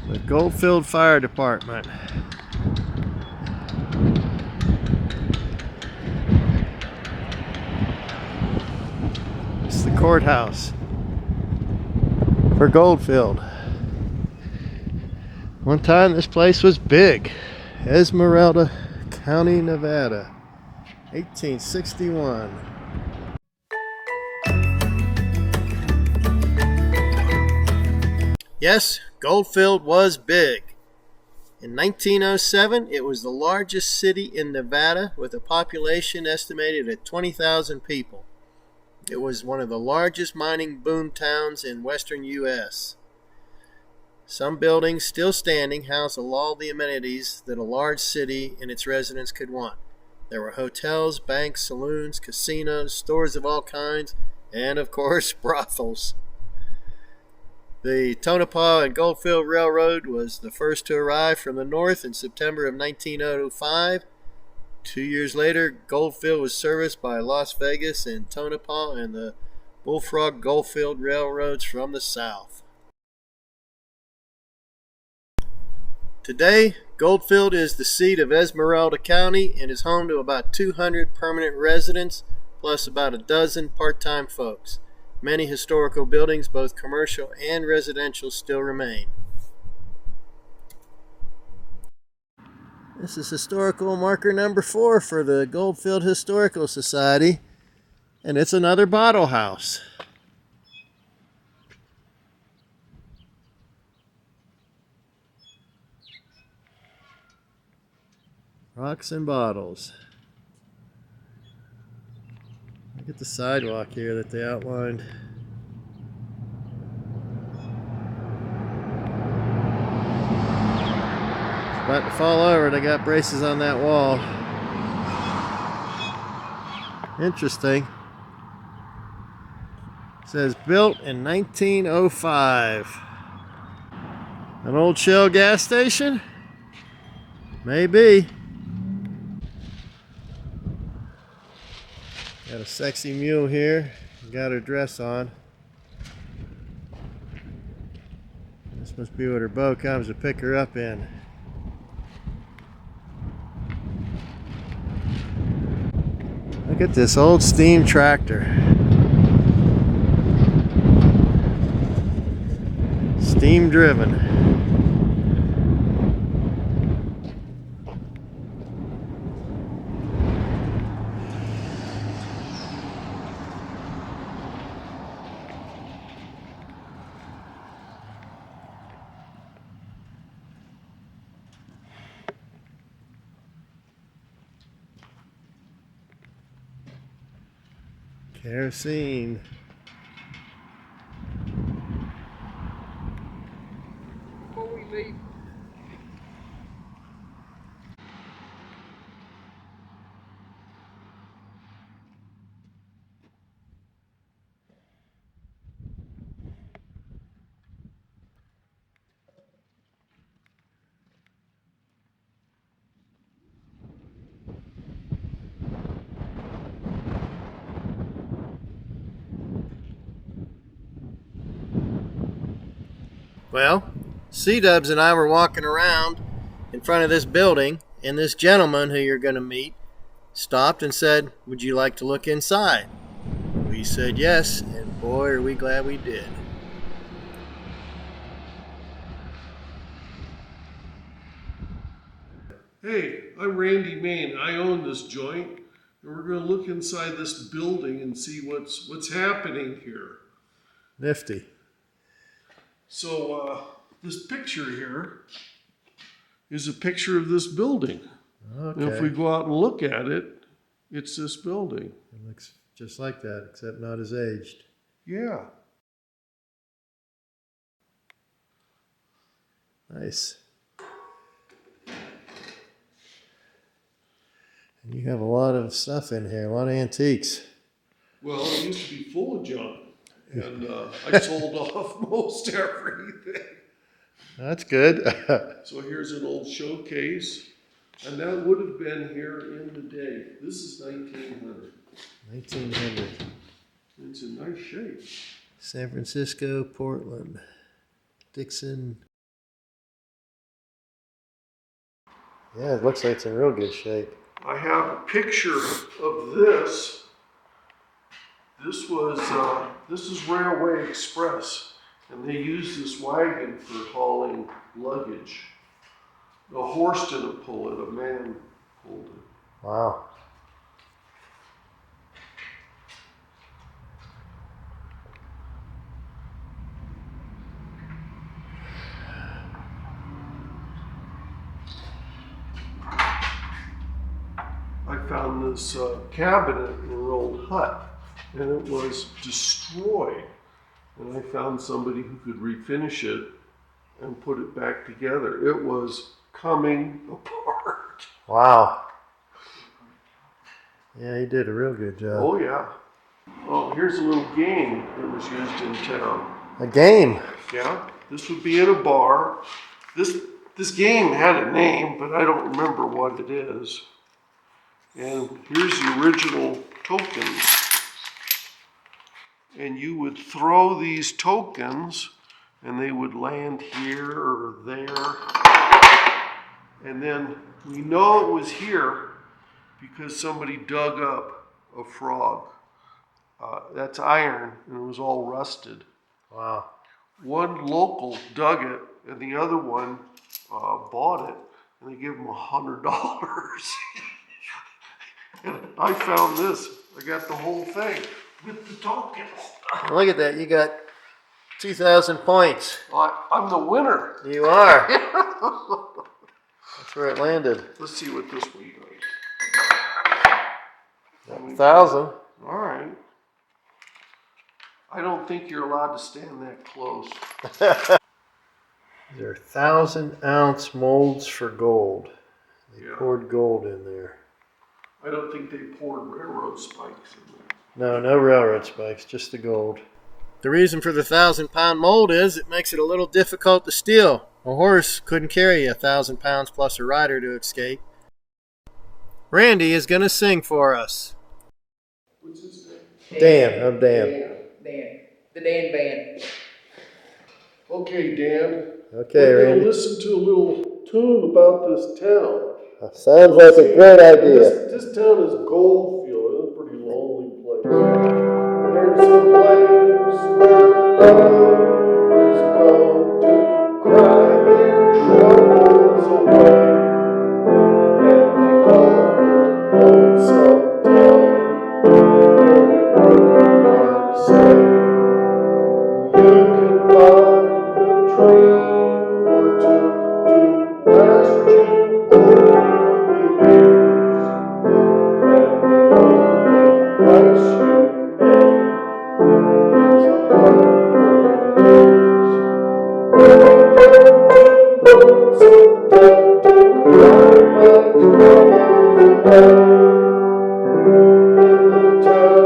The Goldfield Fire Department. It's the courthouse for Goldfield. One time this place was big. Esmeralda County, Nevada, 1861. Yes, Goldfield was big. In 1907, it was the largest city in Nevada with a population estimated at 20,000 people. It was one of the largest mining boom towns in western U.S. Some buildings still standing house all the amenities that a large city and its residents could want. There were hotels, banks, saloons, casinos, stores of all kinds, and of course, brothels. The Tonopah and Goldfield Railroad was the first to arrive from the north in September of 1905. 2 years later, Goldfield was serviced by Las Vegas and Tonopah and the Bullfrog Goldfield Railroads from the south. Today, Goldfield is the seat of Esmeralda County and is home to about 200 permanent residents, plus about a dozen part-time folks. Many historical buildings, both commercial and residential, still remain. This is historical marker number 4 for the Goldfield Historical Society, and it's another bottle house. Rocks and bottles. Look at the sidewalk here that they outlined. It's about to fall over. They got braces on that wall. Interesting. It says built in 1905. An old Shell gas station? Maybe. Got a sexy mule here. Got her dress on. This must be what her beau comes to pick her up in. Look at this old steam tractor. Steam driven. Kerosene. Before we leave. Well, C-Dubs and I were walking around in front of this building, and this gentleman who you're going to meet stopped and said, "Would you like to look inside?" We said yes, and boy, are we glad we did. Hey, I'm Randy Main. I own this joint, and we're going to look inside this building and see what's happening here. Nifty. So, this picture here is a picture of this building. Okay. And if we go out and look at it, it's this building. It looks just like that, except not as aged. Yeah. Nice. And you have a lot of stuff in here, a lot of antiques. Well, it used to be full of junk. And I sold off most everything. That's good. So here's an old showcase. And that would have been here in the day. This is 1900. 1900. It's in nice shape. San Francisco, Portland, Dixon. Yeah, it looks like it's in real good shape. I have a picture of this. This is Railway Express, and they use this wagon for hauling luggage. A horse didn't pull it, a man pulled it. Wow. I found this cabinet in an old hut, and it was destroyed. And I found somebody who could refinish it and put it back together. It was coming apart. Wow. Yeah, he did a real good job. Oh yeah. Oh, here's a little game that was used in town. A game? Yeah, this would be in a bar. This game had a name, but I don't remember what it is. And here's the original tokens. And you would throw these tokens, and they would land here or there. And then we know it was here because somebody dug up a frog. That's iron, and it was all rusted. Wow. One local dug it, and the other one bought it, and they gave him $100. And I found this. I got the whole thing with the tokens. Look at that. You got 2,000 points. I'm the winner. You are. That's where it landed. Let's see what this one does. 1,000. All right. I don't think you're allowed to stand that close. These are 1,000-ounce molds for gold. They Yeah. poured gold in there. I don't think they poured railroad spikes in there. No, no railroad spikes, just the gold. The reason for the 1,000-pound mold is it makes it a little difficult to steal. A horse couldn't carry 1,000 pounds plus a rider to escape. Randy is going to sing for us. What's his name? Dan, I'm Dan. Dan. The DanVan. Okay, Dan. Okay, We're going Randy. to listen to a little tune about this town. Sounds like a great idea. This town is Goldfield. It's a pretty lonely place. There's a place where lovers go to cry their troubles away. And they call it Lonesome Town. Where the say you can buy a dream or two to last you over the years. And the only price you pay is a heart full of tears. Lonesome town to cry my troubles away. In the town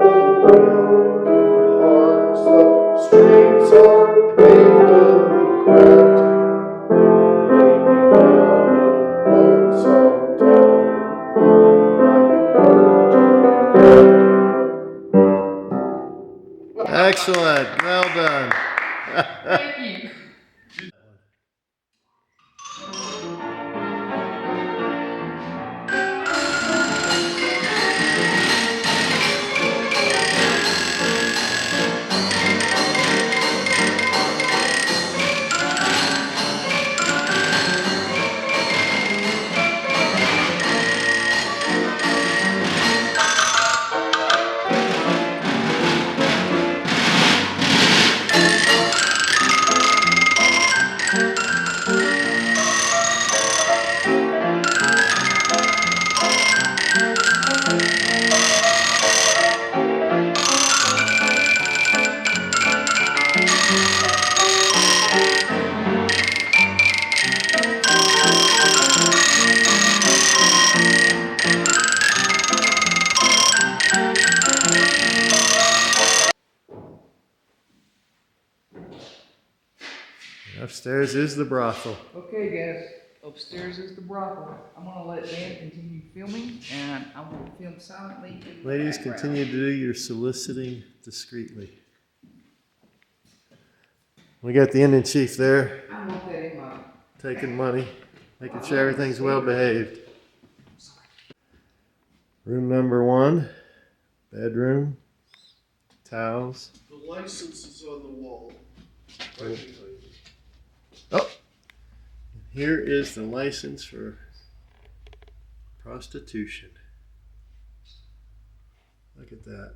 of broken hearts, the streets are paved with regret. Lay me down in Lonesome Town, like a bird to forget. Excellent. Well done. Thank you. Upstairs is the brothel. Okay, guys. Upstairs is the brothel. I'm going to let Dan continue filming, and I will film silently. In the Ladies, background. continue to do your soliciting discreetly. We got the Indian chief there I want that in my. taking money. Making sure everything's well behaved. Room number 1, bedroom, towels. The license is on the wall. Right behind you. Oh, here is the license for prostitution. Look at that.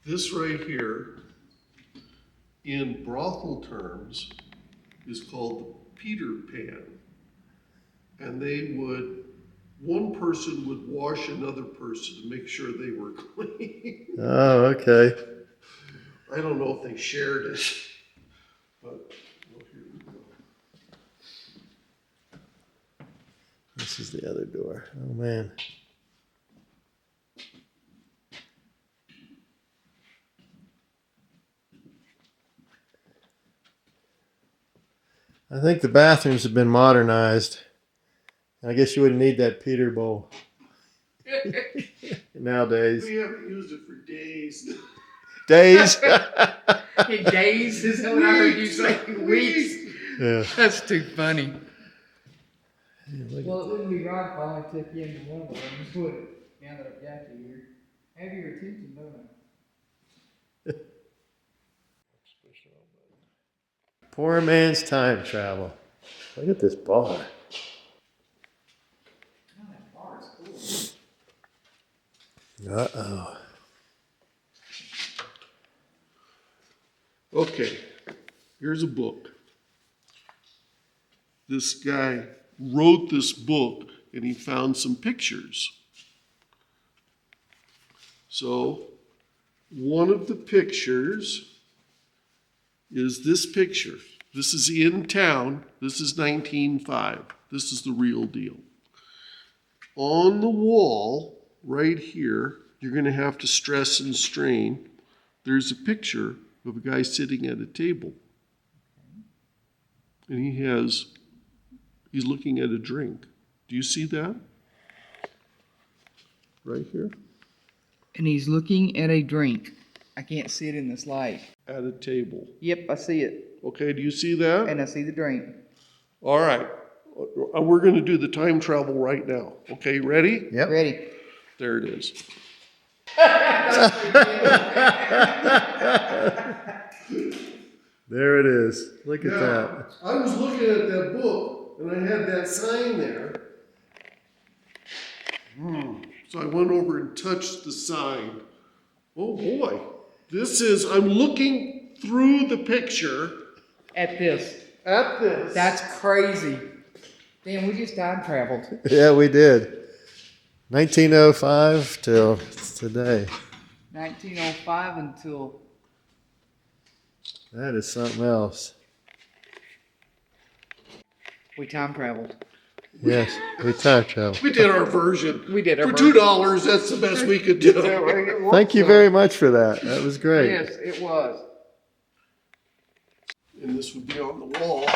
This right here, in brothel terms, is called the Peter Pan. And one person would wash another person to make sure they were clean. Oh, okay. I don't know if they shared it, but well, here we go. This is the other door. Oh, man. I think the bathrooms have been modernized. I guess you wouldn't need that Peter bowl nowadays. We haven't used it for days. Days? Hey, days is what I heard you say. Weeks. Yeah. That's too funny. Hey, Well, it wouldn't be right if I only took you into one of them, would it? Now that I've got you here. Have your attention, don't I? Poor man's time travel. Look at this bar. Oh, that bar is cool. Uh-oh. Okay, here's a book. This guy wrote this book and he found some pictures. So, one of the pictures is this picture. This is in town. This is 1905. This is the real deal. On the wall, right here, you're going to have to stress and strain. There's a picture of a guy sitting at a table. And he's looking at a drink. Do you see that? Right here? And he's looking at a drink. I can't see it in this light. At a table. Yep, I see it. Okay, do you see that? And I see the drink. All right. We're going to do the time travel right now. Okay, ready? Yep. Ready. There it is. There it is. Look at that. I was looking at that book, and I had that sign there. So I went over and touched the sign. Oh boy. I'm looking through the picture. At this. At this. That's crazy. Damn, we just time traveled. Yeah, we did. 1905 till today. 1905 until... That is something else. We time traveled. Yes, we time traveled. We did our version. We did our For version. $2, that's the best we could do. Thank you very much for that. That was great. Yes, it was. And this would be on the wall.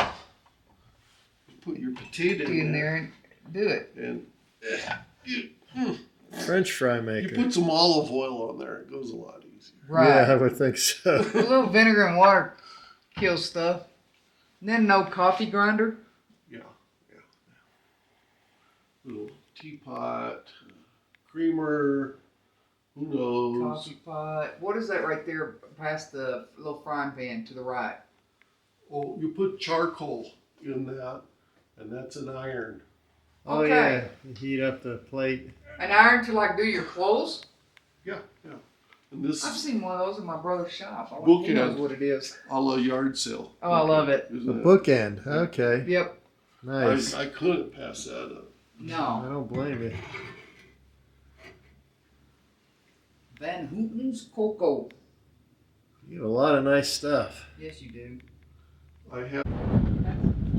You put your potato Get in there and do it. And French fry you maker. put some olive oil on there. It goes a lot easier. Right. Yeah, I would think so. A little vinegar and water kills stuff. And then no coffee grinder. Yeah. Little teapot, creamer, who knows? Coffee pot. What is that right there past the little frying pan to the right? Oh, you put charcoal in that, and that's an iron. Oh, Okay. yeah. You heat up the plate. An iron to like do your clothes? Yeah. And this I've is seen one of those in my brother's shop. He Bookend. knows what it is. a la yard sale. Oh, I love it. The Isn't it? bookend. Okay. Yep. Nice. I couldn't pass that up. I No. don't blame you. Van Houten's Cocoa. You have a lot of nice stuff. Yes, you do. I have.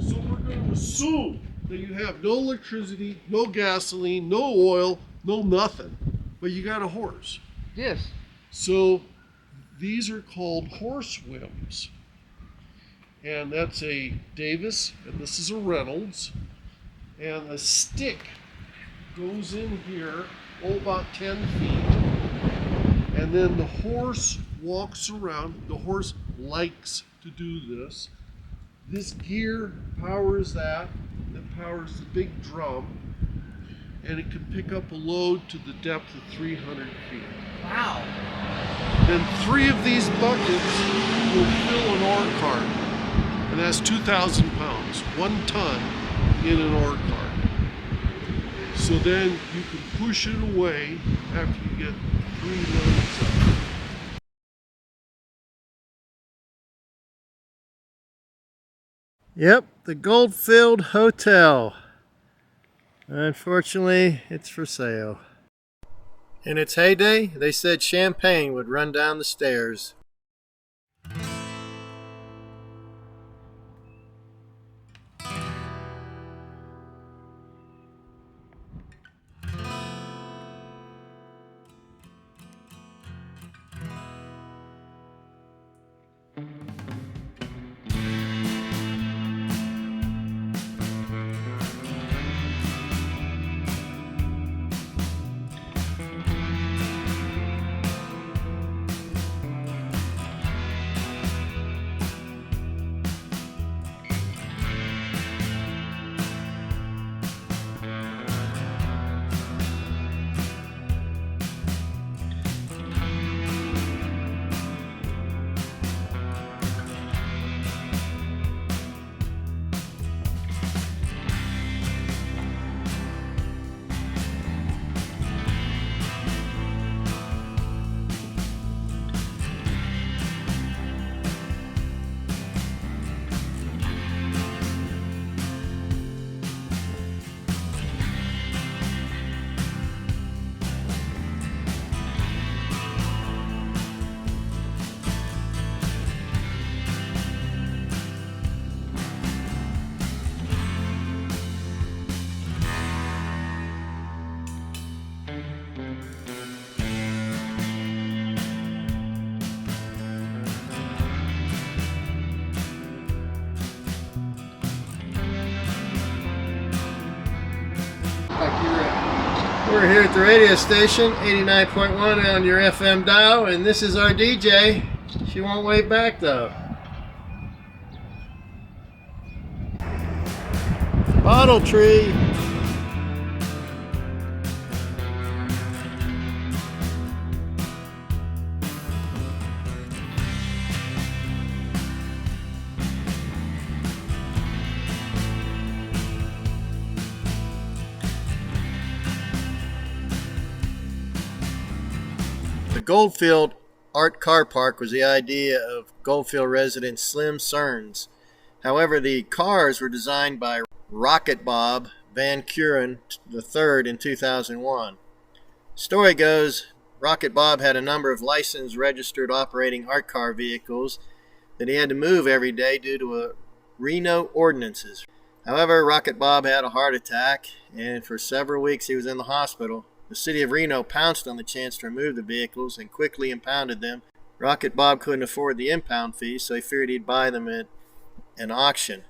So we're going to assume that you have no electricity, no gasoline, no oil, no nothing, but you got a horse. Yes. So these are called horse whims. And that's a Davis, and this is a Reynolds. And a stick goes in here, about 10 feet. And then the horse walks around. The horse likes to do this. This gear powers that powers the big drum, and it can pick up a load to the depth of 300 feet. Wow. Then 3 of these buckets will fill an ore cart, and that's 2,000 pounds, 1 ton in an ore cart. So then you can push it away after you get 3 loads of it. Yep, the Goldfield Hotel. Unfortunately, it's for sale. In its heyday, they said champagne would run down the stairs. We're here at the radio station, 89.1 on your FM dial, and this is our DJ. She won't wave back though. Bottle tree. The Goldfield Art Car Park was the idea of Goldfield resident Slim Cerns. However, the cars were designed by Rocket Bob Van Kuren III in 2001. Story goes, Rocket Bob had a number of licensed registered operating art car vehicles that he had to move every day due to Reno ordinances. However, Rocket Bob had a heart attack, and for several weeks he was in the hospital. The city of Reno pounced on the chance to remove the vehicles and quickly impounded them. Rocket Bob couldn't afford the impound fee, so he feared he'd buy them at an auction.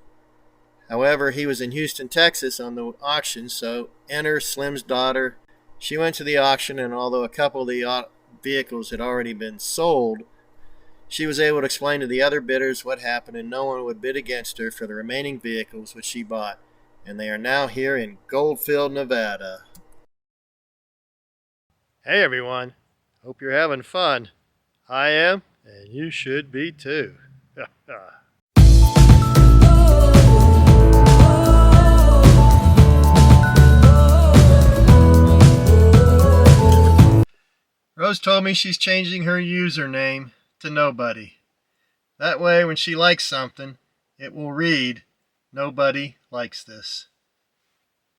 However, he was in Houston, Texas on the auction, so enter Slim's daughter. She went to the auction, and although a couple of the vehicles had already been sold, she was able to explain to the other bidders what happened, and no one would bid against her for the remaining vehicles which she bought. And they are now here in Goldfield, Nevada. Hey everyone, hope you're having fun. I am, and you should be too. Rose told me she's changing her username to Nobody. That way when she likes something, it will read, "Nobody likes this."